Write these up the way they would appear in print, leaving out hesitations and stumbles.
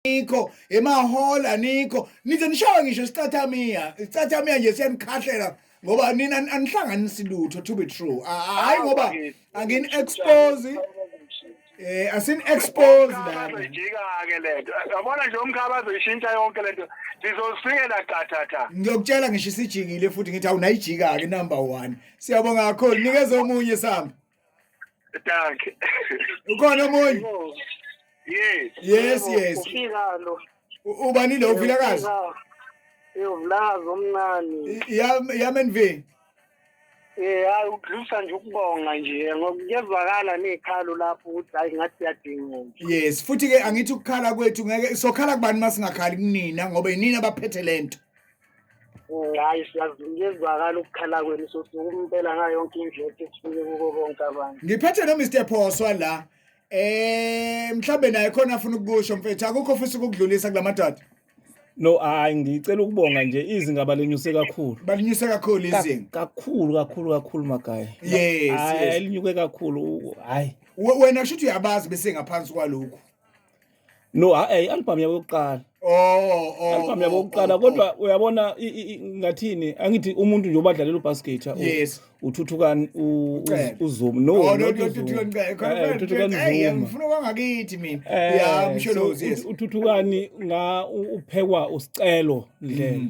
nikho emahola nikho nize nishawe ngisho Statamia nje siyanikhahlela ngoba nina anihlanganisi lutho to be true hayi ngoba angini expose asin expose la Jika ke lento yabona nje umkhaba azoyishintsha yonke lento sizosikela qathatha ngiyokutshela ngisho isijikile futhi ngithi awunayijika ke number 1 siyabonga kakhulu nikeze omunye sami thank ukhona omunye yes ufika lo ubani lo uvilakazi uvilakazi omncane yamenve hayi udlusa nje ukubonga nje ngokuyezwakala nekhalo lapho ukuthi hayi ngathi yadinga yes futhi ke angithi ukukhala kwethu ngeke sokhala kubani masingakhali kunina ngoba inina abaphethe lento hayi siyazungezwakala ukukhala kwenu sosuku impela ngayo yonke indlela esifike kubo bonke abantu ngiphethe no Mr Phoswa la mhlambe naye khona afuna ukusho mfethu akukho ofisa ukudlulisa kulamadoda no hayi ngicela ukubonga nje izinga balenyuse kakhulu balinyuse kakhulu izinga kakhulu magaya yes linyuke kakhulu hayi wena kusho ukuthi uyabazi bese ngaphansi kwalokho no album yokuqala album yokuqala kodwa uyabona ngathini angithi umuntu nje obadlalela ubasket uthuthukani uZuma no uthuthukani ngifuna kwangakithi mina ya msholozi yes uthuthukani uphekwa usicelo ndlela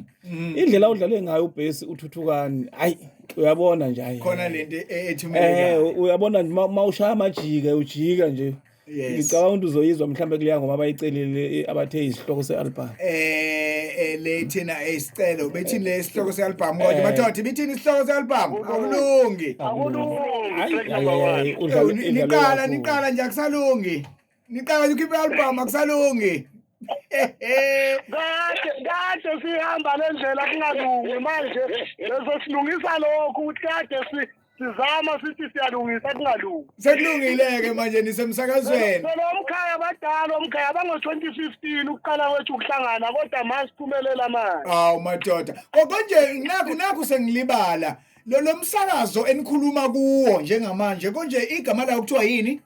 indlela udlale ngayo ubase uthuthukani hayi uyabona nje hayi khona lento ethumele uyabona mawushaya amajika ujika nje ngicabanga ukuthi uzoyizwa mhlambe kuliya ngoma abayicelile abathe isihloko sealbum lethina isicelo bethini lesihloko sealbum kodwa bathothi bethini isihloko sealbum akulungi niqala nje akusalungi niqala ukhiphe album akusalungi kade sihamba lendlela kungalungi manje leso silungisa lokho ukuthi kade sizama sithi siyalungisa kungalungi sekulungileke manje nisemsakazweni nomkhaya badala omkhaya bango2015 ukuqala kwethu ukuhlangana kodwa manje kuphumelela manje madoda konje nakho sengilibala lo msakazo enikhuluma kuwo njengamanje konje igama la kuthiwa yini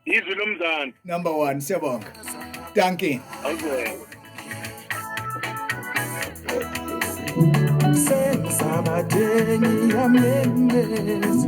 izwi lomzana number 1 siyabonga dankie Sabadeni amemezi